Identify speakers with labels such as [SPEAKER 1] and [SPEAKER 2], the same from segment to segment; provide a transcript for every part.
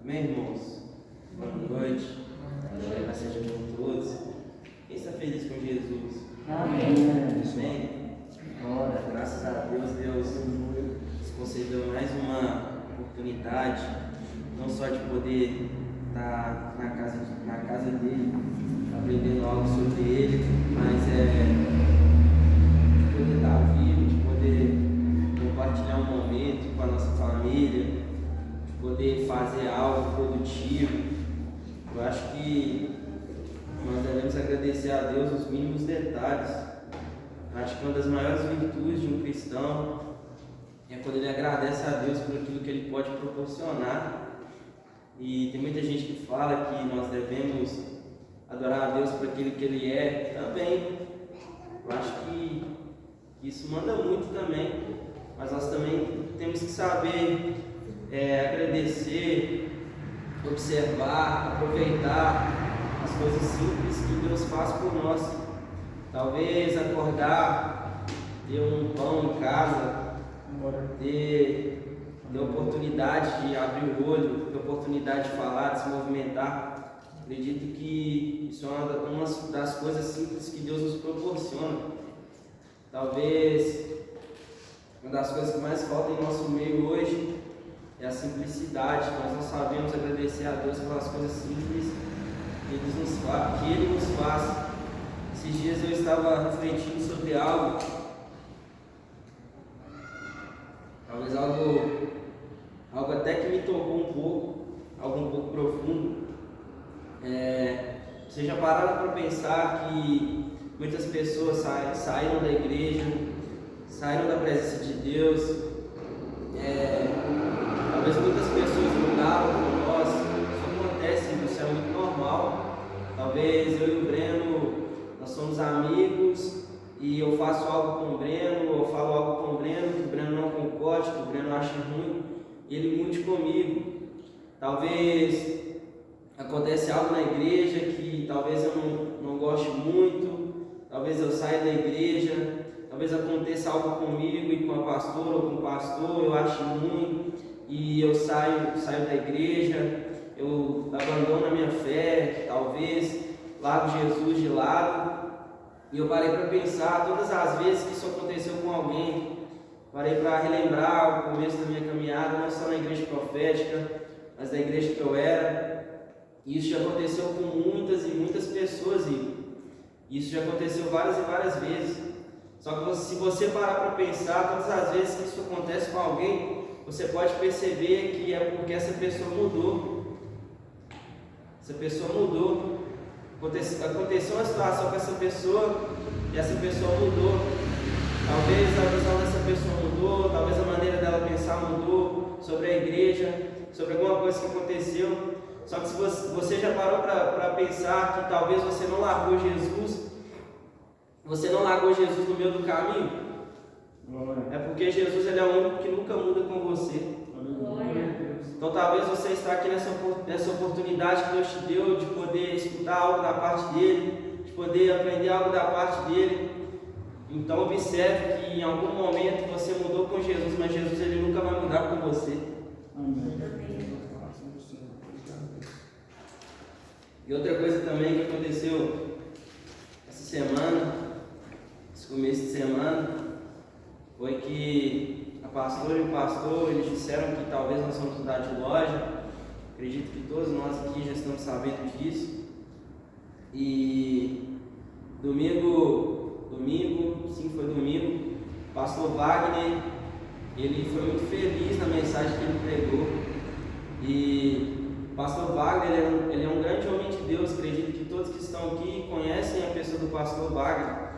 [SPEAKER 1] Amém, irmãos? Boa noite. Paz seja com todos. Quem está feliz com Jesus?
[SPEAKER 2] Amém.
[SPEAKER 1] Amém. Ora, graças a Deus, Deus nos concedeu mais uma oportunidade, não só de poder estar na casa dele, aprendendo algo sobre ele, mas de poder estar vivo, de poder compartilhar um momento com a nossa família, de poder fazer algo produtivo. Eu acho que nós devemos agradecer a Deus os mínimos detalhes. Eu acho que uma das maiores virtudes de um cristão é quando ele agradece a Deus por aquilo que ele pode proporcionar. E tem muita gente que fala que nós devemos adorar a Deus por aquilo que ele é também. Eu acho que isso manda muito também, mas nós também temos que saber agradecer, observar, aproveitar as coisas simples que Deus faz por nós. Talvez acordar, ter um pão em casa, ter oportunidade de abrir o olho, ter oportunidade de falar, de se movimentar. Acredito que isso é uma das coisas simples que Deus nos proporciona. Talvez uma das coisas que mais falta em nosso meio hoje é a simplicidade. Nós não sabemos agradecer a Deus pelas coisas simples que Ele nos faz. Esses dias eu estava refletindo sobre algo, talvez algo até que me tocou um pouco, algo um pouco profundo. Vocês já pararam para pensar que muitas pessoas saíram da igreja, saíram da presença de Deus? Talvez muitas pessoas mudaram com nós. Isso acontece, isso é muito normal. Talvez eu e o Breno, nós somos amigos e eu faço algo com o Breno, eu falo algo com o Breno, que o Breno não concorde, que o Breno acha ruim, e ele mude comigo. Talvez acontece algo na igreja que talvez eu não goste muito, talvez eu saia da igreja, talvez aconteça algo comigo e com a pastora ou com o pastor, eu acho ruim, e eu saio da igreja, eu abandono a minha fé, talvez largo Jesus de lado. E eu parei para pensar todas as vezes que isso aconteceu com alguém. Parei para relembrar o começo da minha caminhada, não só na igreja profética, mas na igreja que eu era. E isso já aconteceu com muitas e muitas pessoas, e isso já aconteceu várias e várias vezes. Só que se você parar para pensar, todas as vezes que isso acontece com alguém, você pode perceber que é porque essa pessoa mudou. Essa pessoa mudou. Aconteceu uma situação com essa pessoa e essa pessoa mudou. Talvez a visão dessa pessoa mudou, talvez a maneira dela pensar mudou sobre a igreja, sobre alguma coisa que aconteceu. Só que se você já parou para pensar que talvez você não largou Jesus no meio do caminho, é porque Jesus ele é o único que nunca muda com você. Então talvez você está aqui nessa oportunidade que Deus te deu de poder escutar algo da parte dele, de poder aprender algo da parte dele. Então observe que em algum momento você mudou com Jesus, mas Jesus ele nunca vai mudar com você. E outra coisa também que aconteceu essa semana, esse começo de semana, foi que a pastora e o pastor, eles disseram que talvez nós vamos mudar de loja. Acredito que todos nós aqui já estamos sabendo disso. E domingo, o pastor Wagner, ele foi muito feliz na mensagem que ele pregou. E o pastor Wagner, ele é um grande homem de Deus. Acredito que todos que estão aqui conhecem a pessoa do pastor Wagner.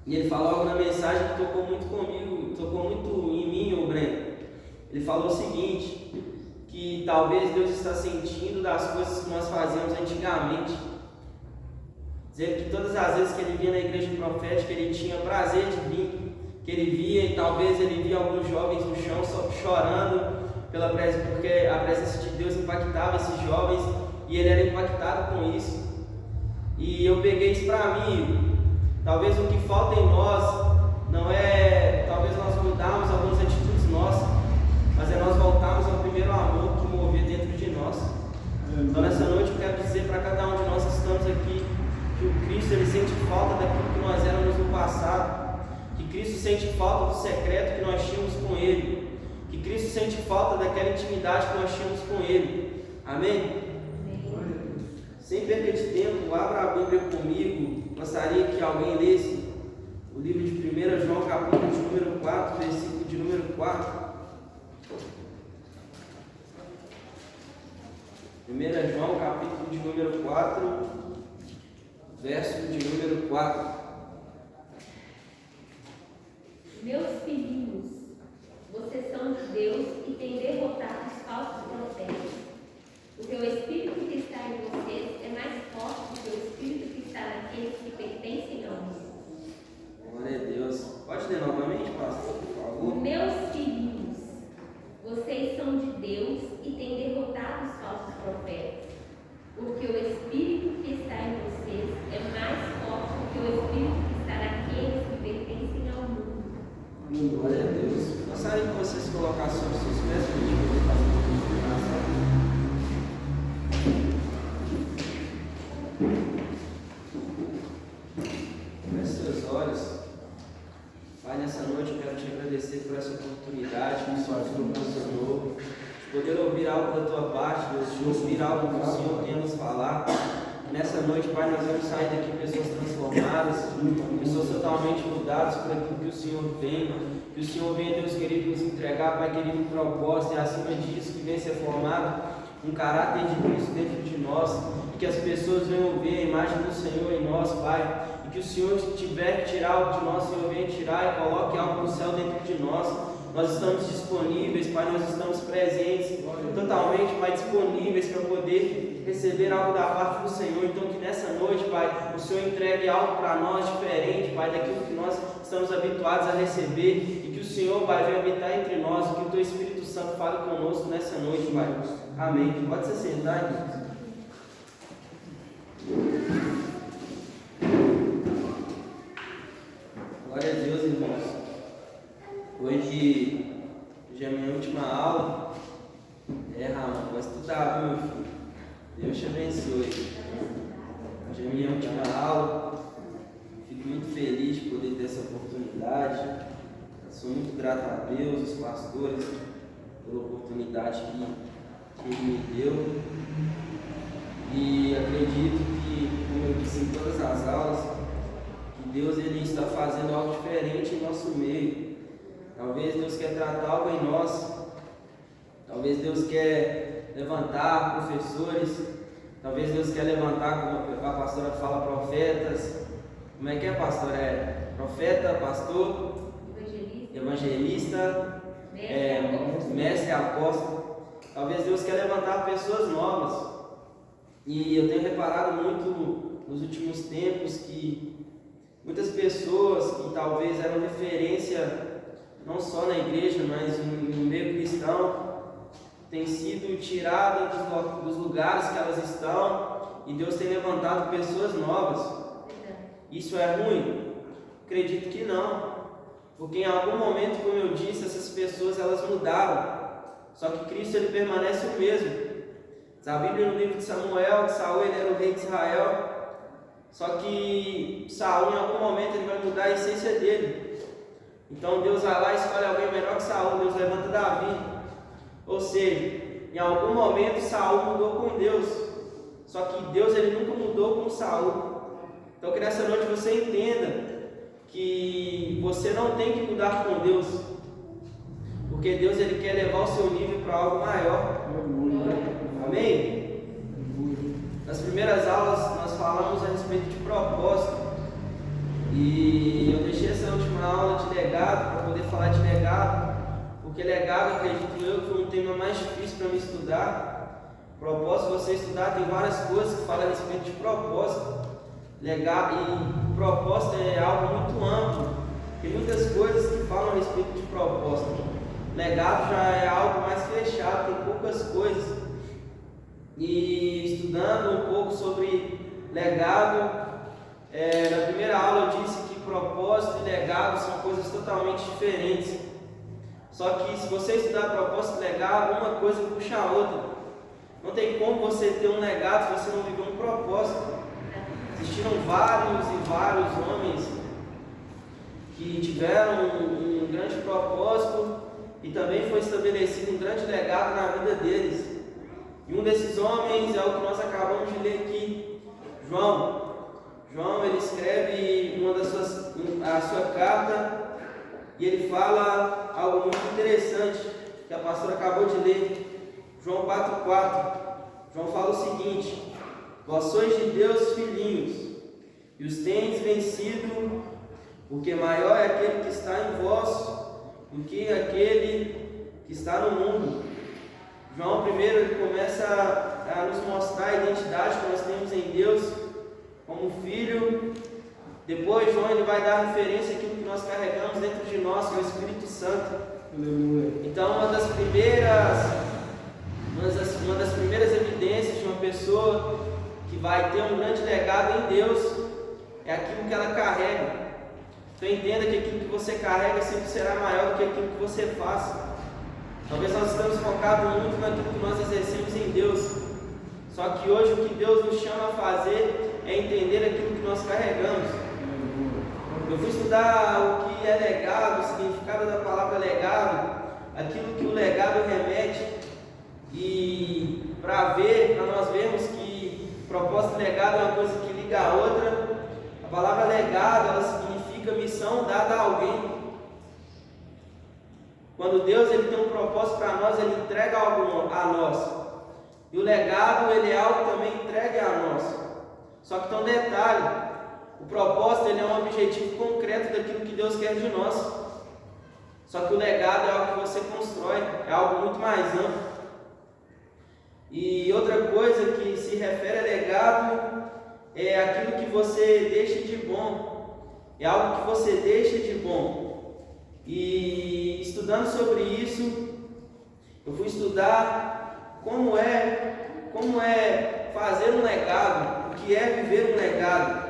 [SPEAKER 1] E ele falou algo na mensagem que tocou muito comigo, tocou muito em mim, o Breno. Ele falou o seguinte, que talvez Deus está sentindo das coisas que nós fazíamos antigamente. Dizendo que todas as vezes que ele vinha na igreja profética, ele tinha prazer de vir, que ele via e talvez ele via alguns jovens no chão chorando porque a presença de Deus impactava esses jovens e ele era impactado com isso. E eu peguei isso para mim. Talvez o que falta em nós não é, talvez nós mudarmos algumas atitudes nossas, mas é nós voltarmos ao primeiro amor que movia dentro de nós. para cada um de nós que estamos aqui, que o Cristo ele sente falta daquilo que nós éramos no passado, que Cristo sente falta do secreto que nós tínhamos com Ele, que Cristo sente falta daquela intimidade que nós tínhamos com Ele. Amém? Sem perda de tempo, abra a Bíblia comigo. Gostaria que alguém lesse o livro de 1 João, capítulo de número 4, versículo de número 4. 1 João, capítulo de número 4, verso de número 4.
[SPEAKER 2] Meus filhinhos, vocês são de Deus e têm derrotado os falsos profetas. Porque o Espírito que está em vocês é mais forte do que o Espírito que está naqueles que pertencem ao mundo.
[SPEAKER 1] Glória a Deus. Pode ler novamente, pastor, por favor?
[SPEAKER 2] Meus filhinhos, vocês são de Deus e têm derrotado os falsos profetas. Porque o Espírito que está em vocês é mais forte do que o Espírito que está naqueles que pertencem ao mundo.
[SPEAKER 1] Glória a Deus. Gostaria que vocês colocassem os seus pés para a gente poder fazer uma oração. Feche seus olhos. Pai, nessa noite eu quero te agradecer por essa oportunidade que o Senhor nos proporcionou, de poder ouvir algo da tua parte, Deus, de ouvir algo que o Senhor tem a nos falar. Nessa noite, Pai, nós vamos sair daqui pessoas transformadas, pessoas totalmente mudadas por aquilo que o Senhor tem, que o Senhor venha, Deus querido, nos entregar, Pai querido, um propósito e acima disso que venha ser formado um caráter de Cristo dentro de nós, e que as pessoas venham ver a imagem do Senhor em nós, Pai, e que o Senhor, se tiver que tirar algo de nós, o Senhor venha tirar e coloque algo do céu dentro de nós. Nós estamos disponíveis, Pai, nós estamos presentes, totalmente, Pai, disponíveis para poder receber algo da parte do Senhor. Então que nessa noite, Pai, o Senhor entregue algo para nós diferente, Pai, daquilo que nós estamos habituados a receber, e que o Senhor, Pai, venha habitar entre nós, e que o Teu Espírito Santo fale conosco nessa noite, Pai. Amém. Pode se sentar, irmãos. Glória a Deus, irmãos. Hoje é a minha última aula. Ramon, vai estudar, viu, meu filho? Deus te abençoe. Hoje é a minha última aula. Fico muito feliz de poder ter essa oportunidade. Eu sou muito grato a Deus, os pastores, pela oportunidade que Ele me deu. E acredito que, como eu disse em todas as aulas, que Deus ele está fazendo algo diferente em nosso meio. Talvez Deus quer tratar algo em nós. Talvez Deus quer levantar professores. Talvez Deus quer levantar, como a pastora fala, profetas. Como é, pastor? É profeta, pastor, evangelista, mestre, apóstolo. Talvez Deus quer levantar pessoas novas. E eu tenho reparado muito nos últimos tempos que muitas pessoas que talvez eram referência não só na igreja, mas no meio cristão, têm sido tiradas dos lugares que elas estão, e Deus tem levantado pessoas novas. Isso é ruim? Acredito que não, porque em algum momento, como eu disse, essas pessoas elas mudaram, só que Cristo ele permanece o mesmo. A Bíblia no livro de Samuel, que Saul ele era o rei de Israel, só que Saul em algum momento ele vai mudar a essência dele. Então Deus vai lá e escolhe alguém melhor que Saul, Deus levanta Davi. Ou seja, em algum momento Saul mudou com Deus, só que Deus ele nunca mudou com Saul. Então que nessa noite você entenda que você não tem que mudar com Deus, porque Deus ele quer levar o seu nível para algo maior. Amém? Nas primeiras aulas nós falamos a respeito de propósito, e eu deixei essa última aula de legado para poder falar de legado, porque legado, acredito eu, que foi um tema mais difícil para me estudar. Propósito, você estudar, tem várias coisas que falam a respeito de propósito. Legado e propósito é algo muito amplo, tem muitas coisas que falam a respeito de propósito. Legado já é algo mais fechado, tem poucas coisas. E estudando um pouco sobre legado, na primeira aula eu disse que propósito e legado são coisas totalmente diferentes. Só que se você estudar propósito e legado, uma coisa puxa a outra. Não tem como você ter um legado se você não viver um propósito. Existiram vários e vários homens que tiveram um grande propósito e também foi estabelecido um grande legado na vida deles. E um desses homens é o que nós acabamos de ler aqui, João. João, ele escreve a sua carta e ele fala algo muito interessante que a pastora acabou de ler. João 4,4. João fala o seguinte: vós sois de Deus filhinhos, e os tendes vencido, porque maior é aquele que está em vós do que aquele que está no mundo. João primeiro ele começa a nos mostrar a identidade que nós temos em Deus como filho. Depois João ele vai dar referência àquilo que nós carregamos dentro de nós, que é o Espírito Santo. Então uma das primeiras evidências de uma pessoa que vai ter um grande legado em Deus é aquilo que ela carrega. Então entenda que aquilo que você carrega sempre será maior do que aquilo que você faz. Talvez nós estamos focados muito naquilo que nós exercemos em Deus. Só que hoje o que Deus nos chama a fazer é entender aquilo que nós carregamos. Eu fui estudar o que é legado, o significado da palavra legado, aquilo que o legado remete, e para nós vermos que propósito e legado é uma coisa que liga a outra. A palavra legado, ela significa missão dada a alguém. Quando Deus ele tem um propósito para nós, ele entrega algo a nós. E o legado, ele é algo também entregue a nós. Só que tem um detalhe: o propósito ele é um objetivo concreto daquilo que Deus quer de nós. Só que o legado é algo que você constrói, é algo muito mais amplo. E outra coisa que se refere a legado é aquilo que você deixa de bom. É algo que você deixa de bom. E estudando sobre isso, eu fui estudar como é fazer um legado, o que é viver um legado.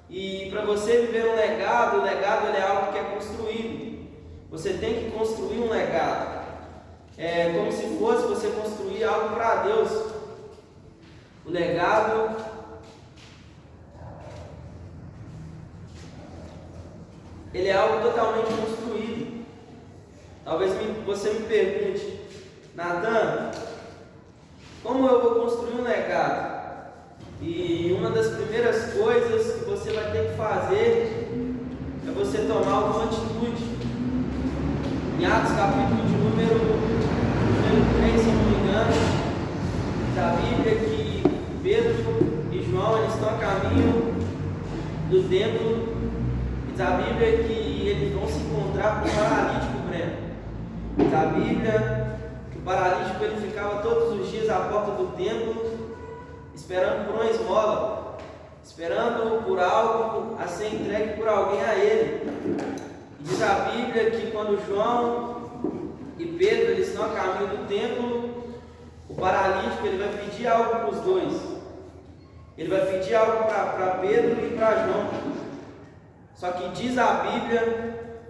[SPEAKER 1] E para você viver um legado, o legado ele é algo que é construído. Você tem que construir um legado. É como se fosse você construir algo para Deus. O legado ele é algo totalmente construído. Talvez você me pergunte: Natan, como eu vou construir um legado? E uma das primeiras coisas que você vai ter que fazer é você tomar alguma atitude. Em Atos capítulo de número 3, se não me engano, diz a Bíblia que Pedro e João eles estão a caminho do templo. Diz a Bíblia que eles vão se encontrar com o paralítico, Breno. Diz a Bíblia que o paralítico ele ficava todos os dias à porta do templo, esperando por uma esmola, esperando por algo a ser entregue por alguém a ele. E diz a Bíblia que quando João e Pedro eles estão a caminho do templo, o paralítico ele vai pedir algo para os dois. Ele vai pedir algo para Pedro e para João. Só que diz a Bíblia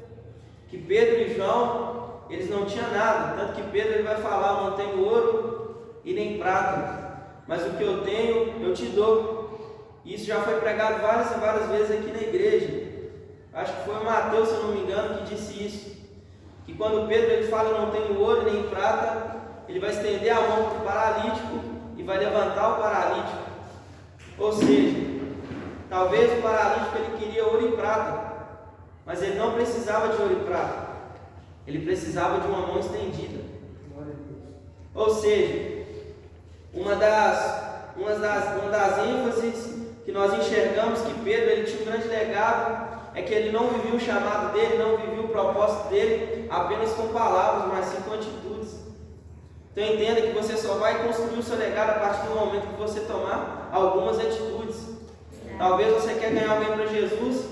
[SPEAKER 1] que Pedro e João eles não tinham nada, tanto que Pedro ele vai falar: não tenho ouro e nem prata, mas o que eu tenho eu te dou. Isso já foi pregado várias e várias vezes aqui na igreja. Acho que foi o Mateus, se eu não me engano, que disse isso. Que quando Pedro ele fala: não tenho ouro nem prata, ele vai estender a mão para o paralítico e vai levantar o paralítico. Ou seja, talvez o paralítico ele queria ouro e prata, mas ele não precisava de ouro e prata. Ele precisava de uma mão estendida. Ou seja, uma das ênfases que nós enxergamos que Pedro ele tinha um grande legado é que ele não vivia o chamado dele, não vivia o propósito dele apenas com palavras, mas sim com atitudes. Então entenda que você só vai construir o seu legado a partir do momento que você tomar algumas atitudes. Talvez você quer ganhar alguém para Jesus,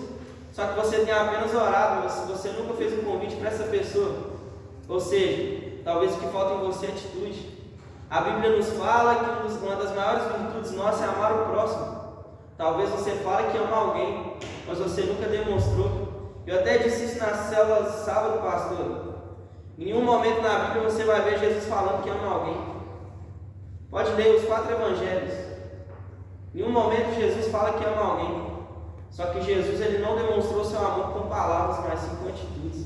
[SPEAKER 1] só que você tenha apenas orado, mas você nunca fez um convite para essa pessoa. Ou seja, talvez o que falta em você é atitude. A Bíblia nos fala que uma das maiores virtudes nossas é amar o próximo. Talvez você fale que ama alguém, mas você nunca demonstrou. Eu até disse isso na célula sábado, pastor. Em nenhum momento na Bíblia você vai ver Jesus falando que ama alguém. Pode ler os 4 evangelhos. Em um momento Jesus fala que ama alguém. Só que Jesus ele não demonstrou seu amor com palavras, mas sim com atitudes.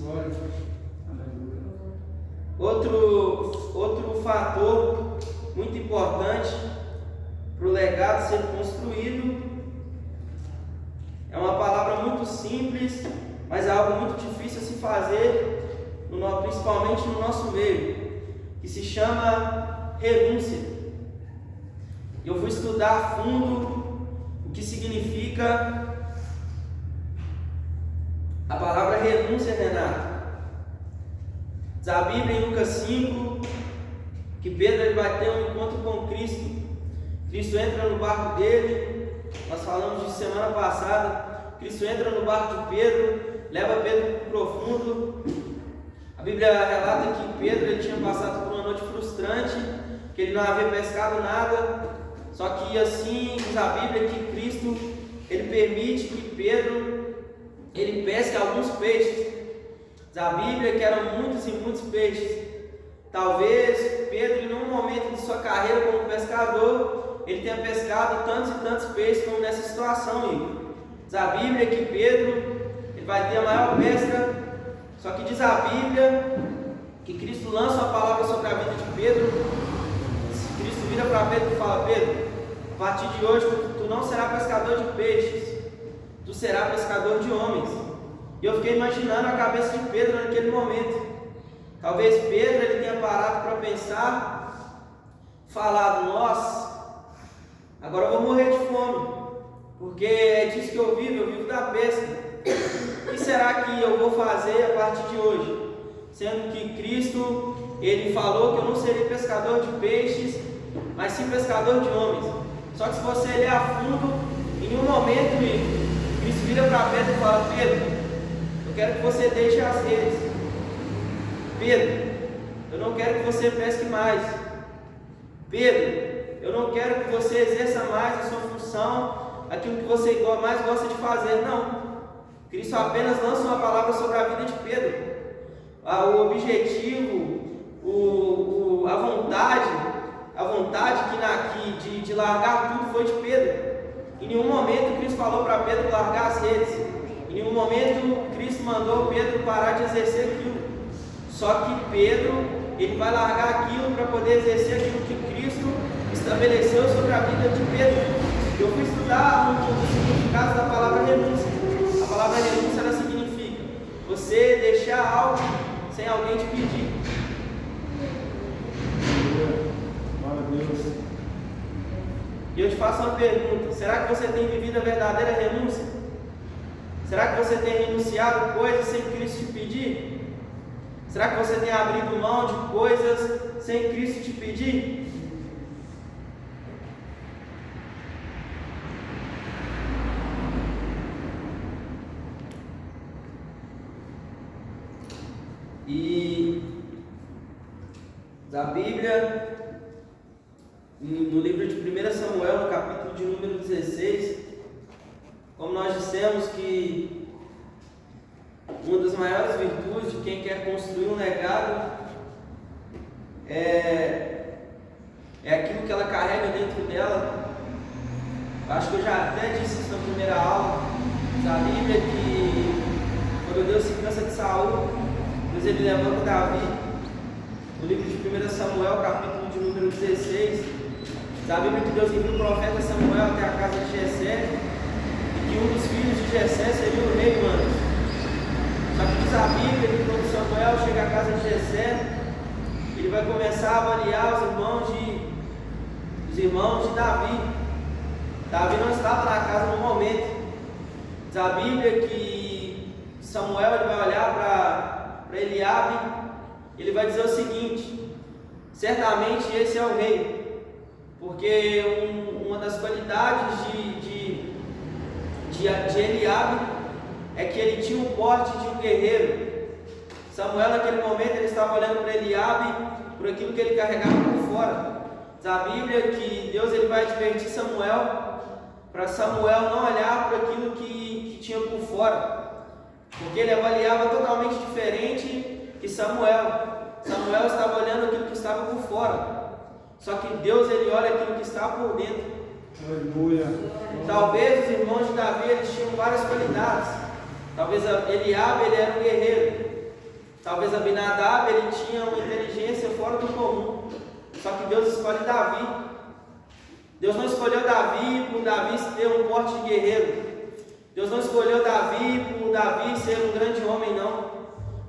[SPEAKER 1] Outro fator muito importante para o legado ser construído é uma palavra muito simples, mas é algo muito difícil a se fazer, principalmente no nosso meio, que se chama renúncia. Eu fui estudar a fundo o que significa a palavra renúncia, Renato. Diz a Bíblia em Lucas 5 que Pedro ele vai ter um encontro com Cristo. Cristo entra no barco dele. Nós falamos disso semana passada. Cristo entra no barco de Pedro, leva Pedro para o profundo. A Bíblia relata que Pedro ele tinha passado por uma noite frustrante, que ele não havia pescado nada. Só que assim diz a Bíblia que Cristo ele permite que Pedro ele pesque alguns peixes. Diz a Bíblia que eram muitos e muitos peixes. Talvez Pedro, em um momento de sua carreira como pescador, ele tenha pescado tantos e tantos peixes como nessa situação, Igor. Diz a Bíblia que Pedro ele vai ter a maior pesca. Só que diz a Bíblia que Cristo lança uma palavra sobre a vida de Pedro. Cristo vira para Pedro e fala: Pedro, a partir de hoje tu não serás pescador de peixes, tu serás pescador de homens. E eu fiquei imaginando a cabeça de Pedro naquele momento. Talvez Pedro ele tenha parado para pensar, falado: nossa, agora eu vou morrer de fome, porque é disso que eu vivo da pesca. O que será que eu vou fazer a partir de hoje? Sendo que Cristo ele falou que eu não seria pescador de peixes, mas sim pescador de homens. Só que se você ler a fundo, em um momento Cristo vira para Pedro e fala: Pedro, eu quero que você deixe as redes. Pedro, eu não quero que você pesque mais. Pedro, eu não quero que você exerça mais a sua função, aquilo que você mais gosta de fazer. Não. Cristo apenas lança uma palavra sobre a vida de Pedro. O objetivo, a vontade de largar tudo foi de Pedro. Em nenhum momento Cristo falou para Pedro largar as redes. Em nenhum momento Cristo mandou Pedro parar de exercer aquilo. Só que Pedro, ele vai largar aquilo para poder exercer aquilo que Cristo estabeleceu sobre a vida de Pedro. Eu fui estudar o significado da palavra renúncia. A palavra renúncia ela significa você deixar algo sem alguém te pedir.
[SPEAKER 3] Glória a Deus.
[SPEAKER 1] E eu te faço uma pergunta: será que você tem vivido a verdadeira renúncia? Será que você tem renunciado coisas sem Cristo te pedir? Será que você tem abrido mão de coisas sem Cristo te pedir? E da Bíblia, no livro de 1 Samuel, no capítulo de número 16, como nós dissemos que uma das maiores virtudes de quem quer construir um legado é aquilo que ela carrega dentro dela. Eu acho que eu já até disse isso na primeira aula. A Bíblia que quando Deus se cansa de Saul, Deus ele levanta Davi. No livro de 1 Samuel, capítulo de número 16, a Bíblia que Deus enviou o profeta Samuel até a casa de Jessé, e que um dos filhos de Jessé seria o rei, mano. Só que diz a Bíblia que quando Samuel chega à casa de Jessé, ele vai começar a avaliar os irmãos de Davi. Davi não estava na casa no momento. Diz a Bíblia que Samuel ele vai olhar para Eliabe, ele vai dizer o seguinte: certamente esse é o rei, porque uma das qualidades de Eliabe é que ele tinha o porte de um guerreiro. Samuel naquele momento ele estava olhando para Eliabe por aquilo que ele carregava por fora. Diz a Bíblia que Deus ele vai advertir Samuel para Samuel não olhar para aquilo que tinha por fora, porque ele avaliava totalmente diferente que Samuel. Samuel estava olhando aquilo que estava por fora. Só que Deus, ele olha aquilo que está por dentro.
[SPEAKER 3] Aleluia.
[SPEAKER 1] Talvez os irmãos de Davi, eles tinham várias qualidades. Talvez Eliabe, ele era um guerreiro. Talvez Abinadab, ele tinha uma inteligência fora do comum. Só que Deus escolhe Davi. Deus não escolheu Davi por Davi ter um porte de guerreiro. Deus não escolheu Davi por Davi ser um grande homem, não.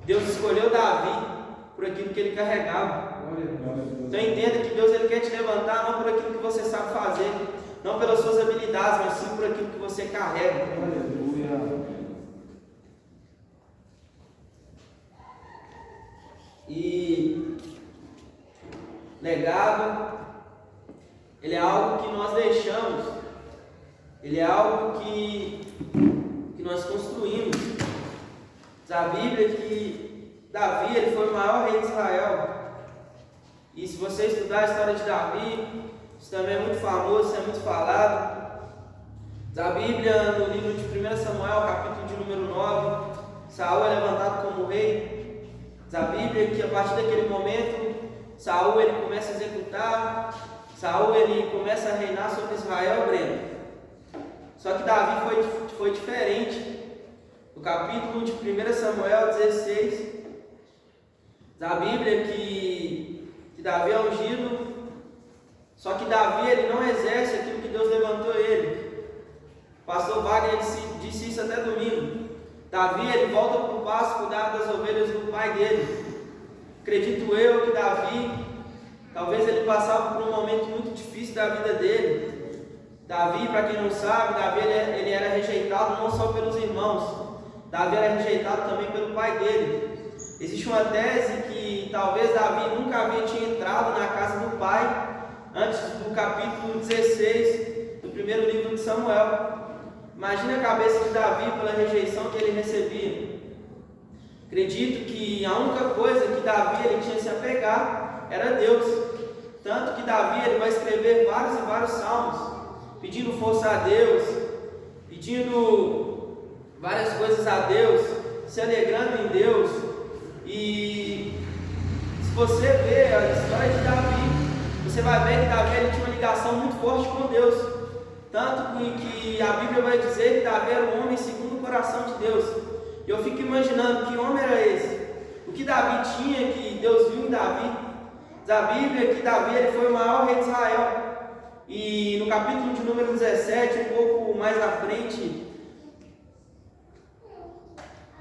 [SPEAKER 1] Deus escolheu Davi por aquilo que ele carregava. Então entenda que Deus, ele quer te levantar não por aquilo que você sabe fazer, não pelas suas habilidades, mas sim por aquilo que você carrega.
[SPEAKER 3] Aleluia.
[SPEAKER 1] E legado, ele é algo que nós deixamos, ele é algo que nós construímos. Diz a Bíblia que Davi, ele foi o maior rei de Israel. E se você estudar a história de Davi, isso também é muito famoso, isso é muito falado. Diz a Bíblia no livro de 1 Samuel, capítulo de número 9, Saul é levantado como rei. Diz a Bíblia que a partir daquele momento, Saul ele começa a executar, Saul ele começa a reinar sobre Israel, Breno. Só que Davi foi diferente. No capítulo de 1 Samuel 16, diz a Bíblia que Davi é ungido, só que Davi ele não exerce aquilo que Deus levantou ele. O pastor Wagner disse isso até domingo. Davi ele volta para o pasto cuidar das ovelhas do pai dele. Acredito eu que Davi, talvez ele passava por um momento muito difícil da vida dele. Davi, para quem não sabe, Davi ele era rejeitado não só pelos irmãos, Davi era rejeitado também pelo pai dele. Existe uma tese que talvez Davi nunca havia entrado na casa do pai antes do capítulo 16 do primeiro livro de Samuel. Imagina a cabeça de Davi pela rejeição que ele recebia. Acredito que a única coisa que Davi ele tinha se apegar era Deus. Tanto que Davi ele vai escrever vários e vários salmos, pedindo força a Deus, pedindo várias coisas a Deus, se alegrando em Deus. E se você ver a história de Davi, você vai ver que Davi ele tinha uma ligação muito forte com Deus. Tanto que a Bíblia vai dizer que Davi era um homem segundo o coração de Deus. E eu fico imaginando que homem era esse. O que Davi tinha que Deus viu em Davi. Diz a Bíblia que Davi ele foi o maior rei de Israel. E no capítulo de número 17, um pouco mais à frente,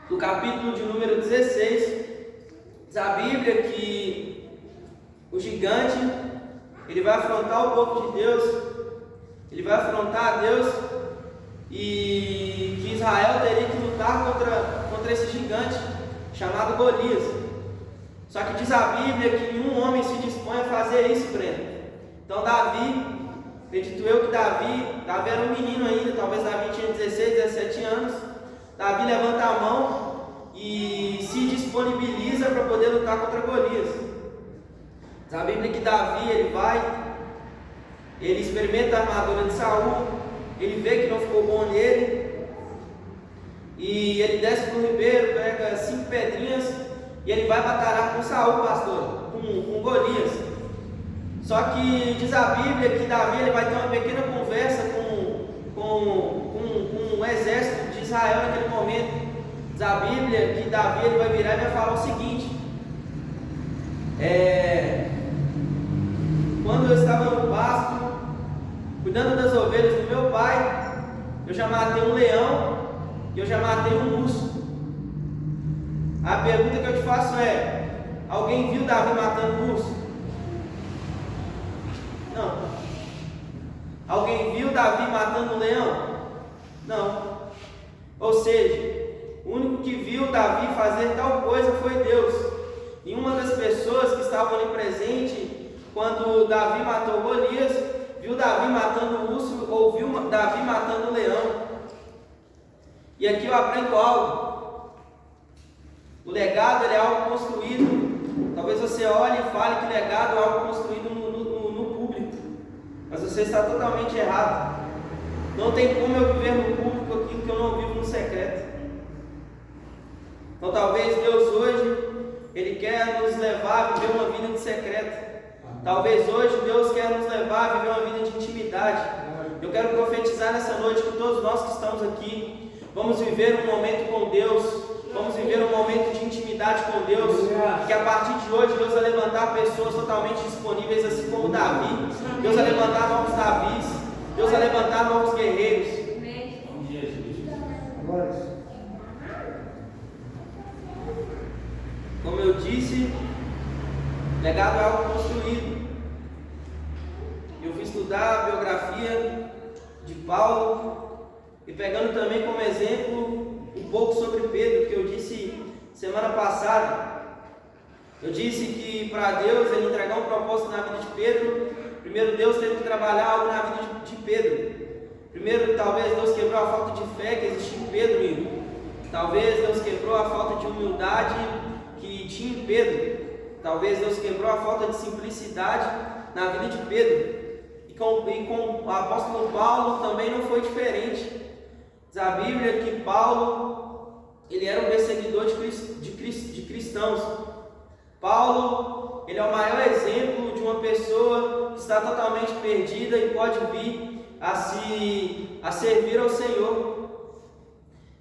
[SPEAKER 1] no capítulo de número 16, diz a Bíblia que o gigante ele vai afrontar o povo de Deus, ele vai afrontar a Deus, e que Israel teria que lutar contra esse gigante chamado Golias. Só que diz a Bíblia que nenhum homem se dispõe a fazer isso, Breno. Então Davi, acredito eu que Davi era um menino ainda, talvez Davi tinha 16, 17 anos. Davi levanta a mão e se disponibiliza para poder lutar contra Golias. Diz a Bíblia que Davi ele experimenta a armadura de Saul, ele vê que não ficou bom nele, e ele desce para o ribeiro, pega 5 pedrinhas e ele vai batalhar com Saul, pastor, com Golias. Só que diz a Bíblia que Davi ele vai ter uma pequena conversa com o exército de Israel naquele momento. Diz a Bíblia que Davi ele vai virar e vai falar o seguinte: quando eu estava no pasto, cuidando das ovelhas do meu pai, eu já matei um leão e eu já matei um urso. A pergunta que eu te faço é: alguém viu Davi matando um urso? Não. Alguém viu Davi matando um leão? Não. Ou seja, o único que viu Davi fazer tal coisa foi Deus. E uma das pessoas que estavam ali presente quando Davi matou Golias, viu Davi matando o urso ou viu Davi matando o leão. E aqui eu aprendo algo. O legado ele é algo construído. Talvez você olhe e fale que legado é algo construído no público, mas você está totalmente errado. Não tem como eu viver no público aquilo que eu não vivo no secreto. Então talvez Deus hoje Ele quer nos levar a viver uma vida de secreto. Talvez hoje Deus quer nos levar a viver uma vida de intimidade. Eu quero profetizar nessa noite que todos nós que estamos aqui vamos viver um momento com Deus, vamos viver um momento de intimidade com Deus, que a partir de hoje Deus vai levantar pessoas totalmente disponíveis, assim como Davi. Deus vai levantar novos Davis, Deus vai levantar novos guerreiros. Como eu disse, legado é algo construído. Eu fui estudar a biografia de Paulo e pegando também como exemplo um pouco sobre Pedro, que eu disse semana passada. Eu disse que para Deus ele entregar um propósito na vida de Pedro, primeiro Deus teve que trabalhar algo na vida de Pedro. Primeiro, talvez Deus quebrou a falta de fé que existia em Pedro. Talvez Deus quebrou a falta de humildade que tinha em Pedro. Talvez Deus quebrou a falta de simplicidade na vida de Pedro. E com o apóstolo Paulo também não foi diferente. Diz a Bíblia que Paulo ele era um perseguidor de cristãos. Paulo ele é o maior exemplo de uma pessoa que está totalmente perdida e pode vir a servir ao Senhor.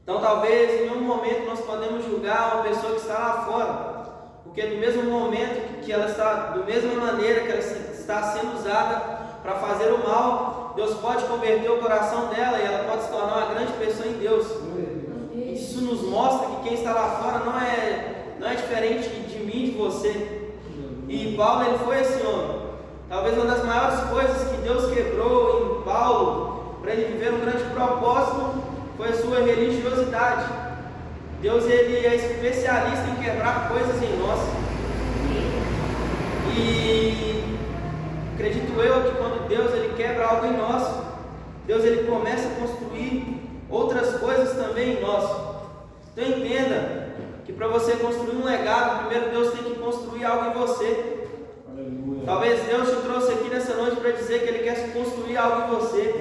[SPEAKER 1] Então talvez em nenhum momento nós podemos julgar uma pessoa que está lá fora, porque do mesmo momento que ela está, da mesma maneira que ela está sendo usada para fazer o mal, Deus pode converter o coração dela e ela pode se tornar uma grande pessoa em Deus. Isso nos mostra que quem está lá fora não é diferente de mim, de você. E Paulo ele foi esse homem. Talvez uma das maiores coisas que Deus quebrou em Paulo para ele viver um grande propósito foi a sua religiosidade. Deus ele é especialista em quebrar coisas em nós. E acredito eu que quando Deus ele quebra algo em nós, Deus ele começa a construir outras coisas também em nós. Então entenda que para você construir um legado, primeiro Deus tem que construir algo em você. Aleluia. Talvez Deus te trouxe aqui nessa noite para dizer que Ele quer construir algo em você.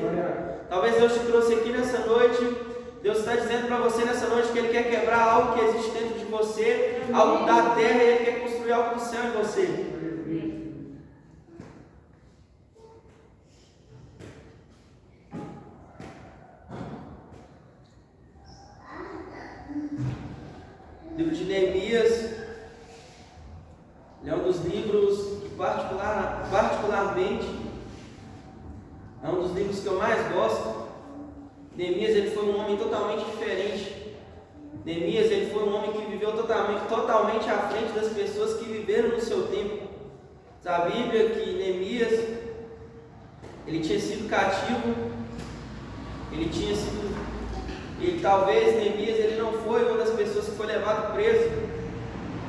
[SPEAKER 1] Talvez Deus te trouxe aqui nessa noite, Deus está dizendo para você nessa noite que Ele quer quebrar algo que existe dentro de você, algo da terra, e Ele quer construir algo do céu em você. O livro de Neemias é um dos livros que particularmente é um dos livros que eu mais gosto. Neemias ele foi um homem totalmente diferente. Neemias ele foi um homem que viveu totalmente à frente das pessoas que viveram no seu tempo. A Bíblia que Neemias ele tinha sido cativo, talvez Neemias ele não foi uma das pessoas que foi levado preso,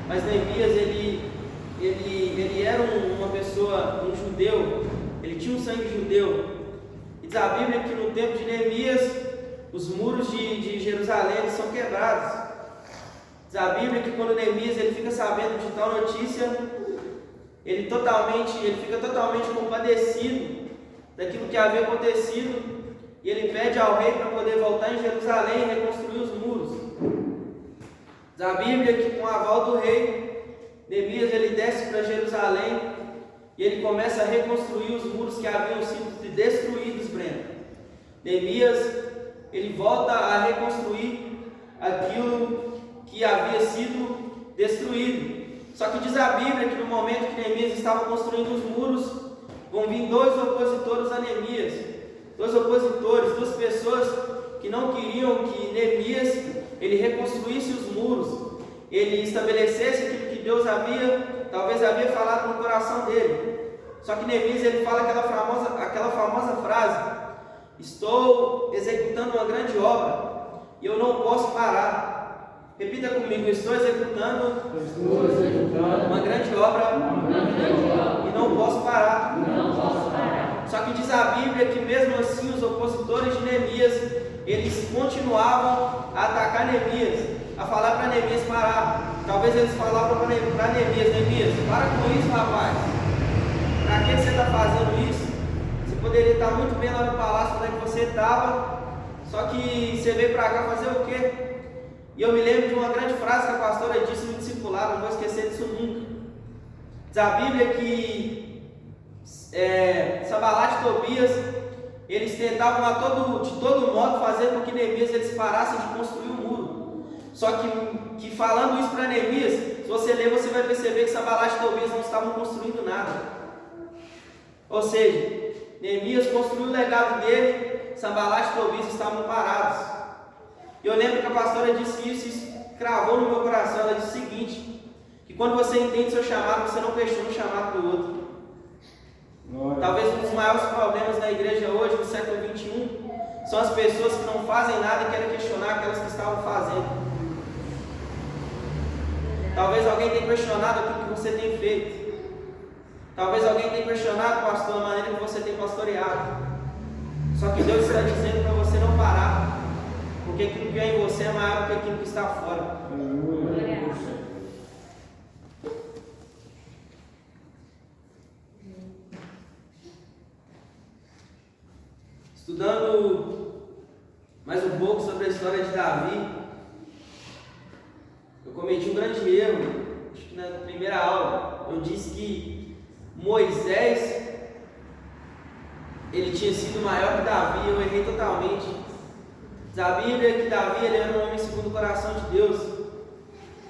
[SPEAKER 1] mas Neemias ele era uma pessoa, um judeu, ele tinha um sangue judeu. E diz a Bíblia que no tempo de Neemias os muros de Jerusalém são quebrados. Diz a Bíblia que quando Neemias ele fica sabendo de tal notícia, ele fica totalmente compadecido daquilo que havia acontecido. E ele pede ao rei para poder voltar em Jerusalém e reconstruir os muros. Diz a Bíblia que com o aval do rei, Neemias ele desce para Jerusalém e ele começa a reconstruir os muros que haviam sido destruídos, Breno. Neemias ele volta a reconstruir aquilo que havia sido destruído. Só que diz a Bíblia que no momento que Neemias estava construindo os muros, vão vir dois opositores a Neemias. Duas pessoas que não queriam que Neemias ele reconstruísse os muros, ele estabelecesse aquilo que Deus talvez havia falado no coração dele. Só que Neemias ele fala aquela famosa frase: estou executando uma grande obra e eu não posso parar. Repita comigo: estou executando uma grande obra e não posso parar. Só que diz a Bíblia que mesmo assim os opositores de Neemias, eles continuavam a atacar Neemias, a falar para Neemias parar. Talvez eles falavam para Neemias, para com isso, rapaz. Para que você está fazendo isso? Você poderia estar muito bem lá no palácio onde é que você estava, só que você veio para cá fazer o quê? E eu me lembro de uma grande frase que a pastora disse no discipulado, não vou esquecer disso nunca. Diz a Bíblia que Sanbalat e Tobias, eles tentavam de todo modo fazer com que Neemias eles parassem de construir o muro. Só que falando isso para Neemias, se você ler, você vai perceber que Sanbalat e Tobias não estavam construindo nada. Ou seja, Neemias construiu o legado dele, Sanbalat e Tobias estavam parados. E eu lembro que a pastora disse isso cravou no meu coração. Ela disse o seguinte: que quando você entende seu chamado, você não questiona o chamado do outro. Talvez um dos maiores problemas na igreja hoje, no século XXI, são as pessoas que não fazem nada e querem questionar aquelas que estavam fazendo. Talvez alguém tenha questionado aquilo que você tem feito. Talvez alguém tenha questionado, pastor, a maneira que você tem pastoreado. Só que Deus está dizendo para você não parar, porque aquilo que é em você é maior do que aquilo que está fora. Estudando mais um pouco sobre a história de Davi, eu cometi um grande erro. Acho que na primeira aula eu disse que Moisés ele tinha sido maior que Davi. Eu errei totalmente. A Bíblia que Davi ele era um homem segundo o coração de Deus.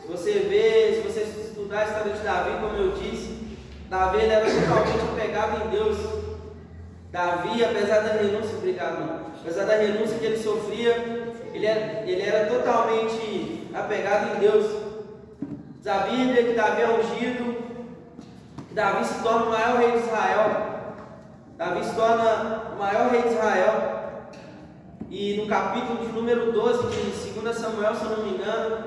[SPEAKER 1] Se você estudar a história de Davi, como eu disse, Davi ele era totalmente apegado em Deus. Davi, apesar da renúncia, apesar da renúncia que ele sofria, ele era totalmente apegado em Deus. Diz a Bíblia que Davi é ungido, que Davi se torna o maior rei de Israel. Davi se torna o maior rei de Israel. E no capítulo de número 12 de 2 Samuel, se eu não me engano,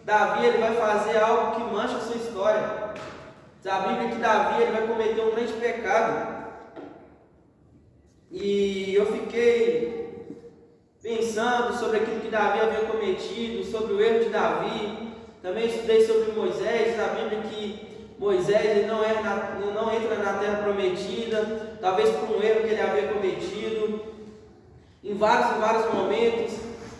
[SPEAKER 1] Davi ele vai fazer algo que mancha a sua história. Diz a Bíblia que Davi ele vai cometer um grande pecado. E eu fiquei pensando sobre aquilo que Davi havia cometido, sobre o erro de Davi. Também estudei sobre Moisés. Diz a Bíblia que Moisés ele não entra na terra prometida, talvez por um erro que ele havia cometido. Em vários momentos,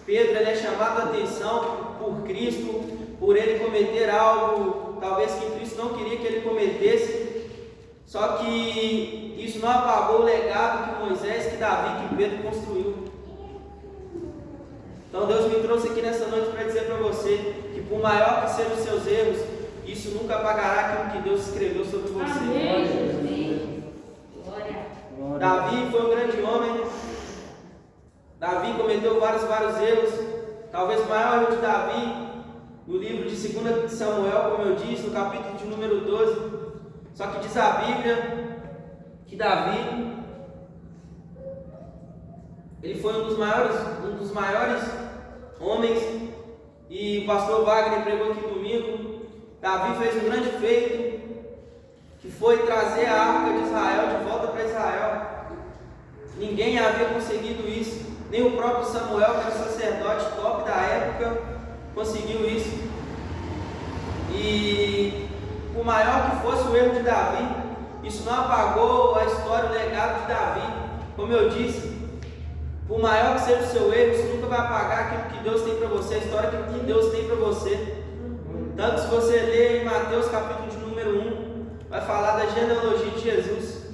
[SPEAKER 1] Pedro ele é chamado a atenção por Cristo, por ele cometer algo, talvez que Cristo não queria que ele cometesse. Só que isso não apagou o legado que Moisés, que Davi, que Pedro construiu. Então Deus me trouxe aqui nessa noite para dizer para você que por maior que sejam os seus erros, isso nunca apagará aquilo que Deus escreveu sobre você.
[SPEAKER 2] Amém.
[SPEAKER 1] Glória. Davi foi um grande homem. Davi cometeu vários erros. Talvez o maior erro de Davi, no livro de 2 Samuel, como eu disse, no capítulo de número 12. Só que diz a Bíblia que Davi ele foi um dos maiores homens, e o pastor Wagner pregou aqui domingo. Davi fez um grande feito, que foi trazer a arca de Israel de volta para Israel. Ninguém havia conseguido isso, nem o próprio Samuel, que era o sacerdote top da época, conseguiu isso. E por maior que fosse o erro de Davi, isso não apagou a história, o legado de Davi. Como eu disse, por maior que seja o seu erro, isso nunca vai apagar aquilo que Deus tem para você, a história que Deus tem para você. Tanto se você ler em Mateus capítulo de número 1, vai falar da genealogia de Jesus.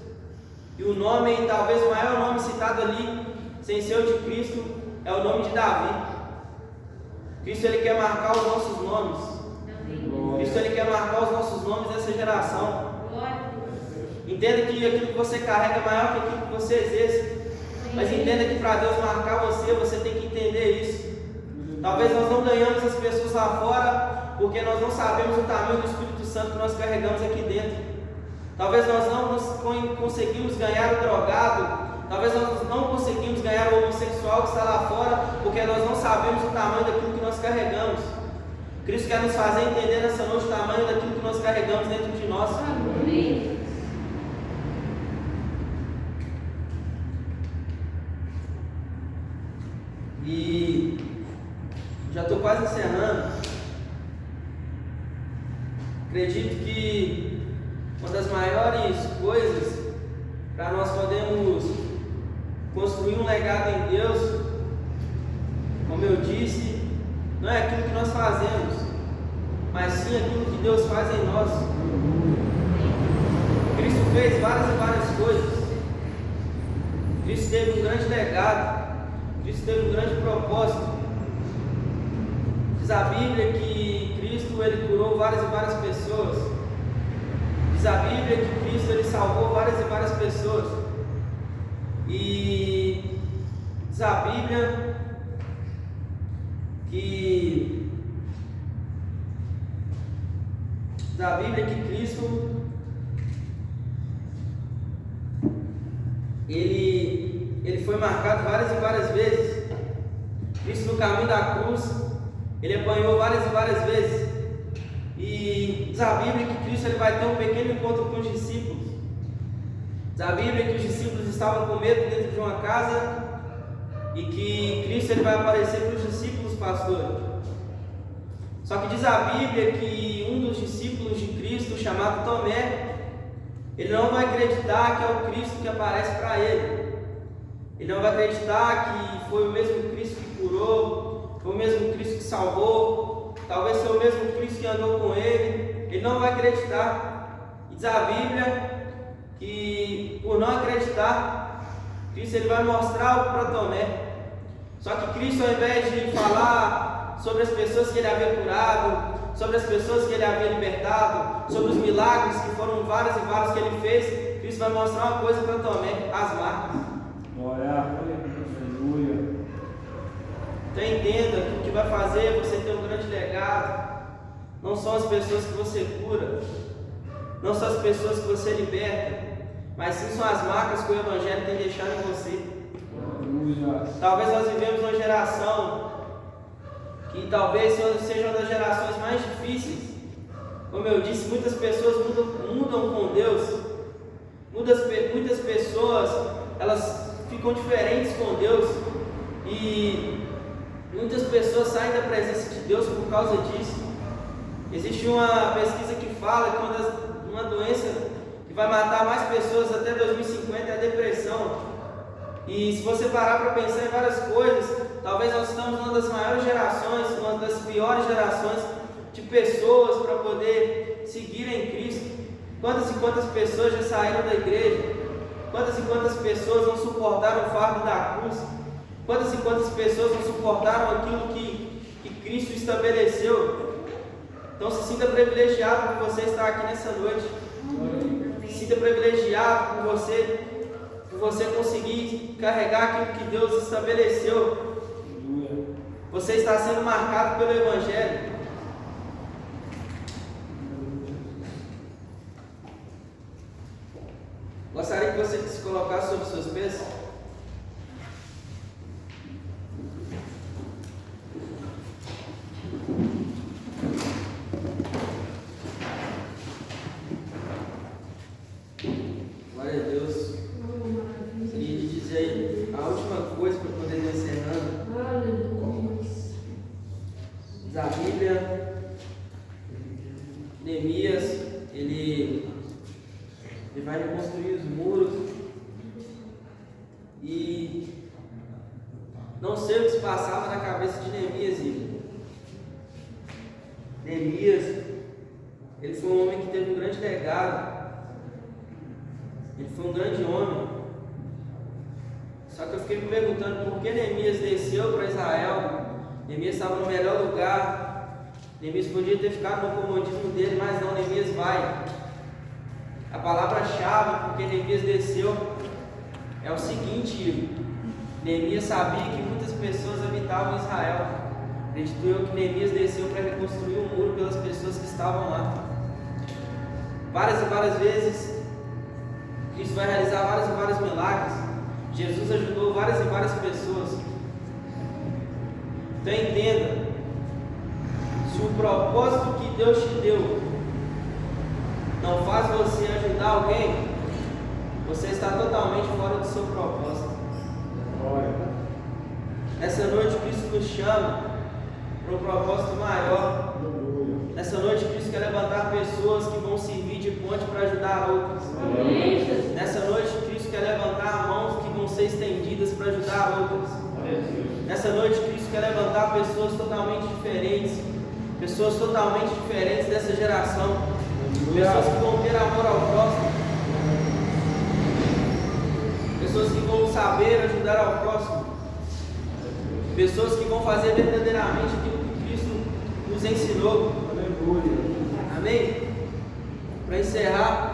[SPEAKER 1] E o nome, talvez o maior nome citado ali, sem ser o de Cristo, é o nome de Davi. Cristo ele quer marcar os nossos nomes. Cristo ele quer marcar os nossos nomes dessa geração. Entenda que aquilo que você carrega é maior que aquilo que você exerce. Mas entenda que para Deus marcar você tem que entender isso. Talvez nós não ganhamos as pessoas lá fora porque nós não sabemos o tamanho do Espírito Santo que nós carregamos aqui dentro. Talvez nós não conseguimos ganhar o drogado. Talvez nós não conseguimos ganhar o homossexual que está lá fora porque nós não sabemos o tamanho daquilo que nós carregamos. Cristo quer nos fazer entender nessa noite o tamanho daquilo que nós carregamos dentro de nós.
[SPEAKER 2] Amém.
[SPEAKER 1] E já estou quase encerrando. Acredito que uma das maiores coisas para nós podermos construir um legado em Deus, como eu disse, não é aquilo que nós fazemos, mas sim aquilo que Deus faz em nós. Cristo fez várias coisas. Cristo teve um grande legado, Cristo teve um grande propósito. Diz a Bíblia que Cristo ele curou várias e várias pessoas. Diz a Bíblia que Cristo ele salvou várias e várias pessoas. E diz a Bíblia que Cristo ele foi marcado várias e várias vezes. Cristo no caminho da cruz, ele apanhou várias e várias vezes. E diz a Bíblia que Cristo ele vai ter um pequeno encontro com os discípulos. Diz a Bíblia que os discípulos estavam com medo dentro de uma casa e que Cristo ele vai aparecer para os discípulos, pastor. Só que diz a Bíblia que um dos discípulos de Cristo, chamado Tomé, ele não vai acreditar que é o Cristo que aparece para ele. Ele não vai acreditar que foi o mesmo Cristo que curou, foi o mesmo Cristo que salvou, talvez foi o mesmo Cristo que andou com ele. Ele não vai acreditar. E diz a Bíblia que por não acreditar, Cristo ele vai mostrar para Tomé. Só que Cristo, ao invés de falar sobre as pessoas que ele havia curado, sobre as pessoas que ele havia libertado, sobre os milagres que foram vários e vários que ele fez, Cristo vai mostrar uma coisa para Tomé: as marcas.
[SPEAKER 3] Glória, aleluia.
[SPEAKER 1] Então entenda que o que vai fazer você ter um grande legado não são as pessoas que você cura, não são as pessoas que você liberta, mas sim são as marcas que o Evangelho tem deixado em você.
[SPEAKER 3] Aleluia.
[SPEAKER 1] Talvez nós vivemos uma geração que talvez seja uma das gerações mais difíceis. Como eu disse, muitas pessoas mudam com Deus. Muitas pessoas elas ficam diferentes com Deus. E muitas pessoas saem da presença de Deus por causa disso. Existe uma pesquisa que fala que uma doença que vai matar mais pessoas até 2050 é a depressão. E se você parar para pensar em várias coisas, talvez nós estamos numa das maiores gerações, uma das piores gerações de pessoas para poder seguir em Cristo. Quantas e quantas pessoas já saíram da igreja? Quantas e quantas pessoas não suportaram o fardo da cruz? Quantas e quantas pessoas não suportaram aquilo que Cristo estabeleceu? Então se sinta privilegiado por você estar aqui nessa noite. Se sinta privilegiado por você conseguir carregar aquilo que Deus estabeleceu. Você está sendo marcado pelo Evangelho. Gostaria que você se colocasse sobre os seus pés. Glória a Deus. Queria te dizer a última coisa para poder ir encerrando. Diz a Bíblia, Neemias, ele vai reconstruir os muros. E não sei o que se passava na cabeça de Neemias. Neemias, ele foi um homem que teve um grande legado. Ele foi um grande homem. Só que eu fiquei me perguntando por que Neemias desceu para Israel. Neemias estava no melhor lugar. Neemias podia ter ficado no comodismo dele, mas não, Neemias vai. A palavra-chave porque Neemias desceu é o seguinte: Neemias sabia que muitas pessoas habitavam Israel. Acredito eu que Neemias desceu para reconstruir um muro pelas pessoas que estavam lá. Várias e várias vezes Cristo vai realizar vários e vários milagres. Jesus ajudou várias e várias pessoas. Então entenda, se o propósito que Deus te deu não faz você ajudar alguém, você está totalmente fora do seu propósito. Nessa noite Cristo nos chama para um propósito maior. Nessa noite Cristo quer levantar pessoas que vão servir de ponte para ajudar outras. Nessa noite Cristo quer levantar mãos que vão ser estendidas para ajudar outras. Nessa noite Cristo quer levantar pessoas totalmente diferentes dessa geração, pessoas que vão ter amor ao próximo. pessoas que vão saber ajudar ao próximo, pessoas que vão fazer verdadeiramente aquilo que Cristo nos ensinou.
[SPEAKER 3] Aleluia.
[SPEAKER 1] Amém? Para encerrar,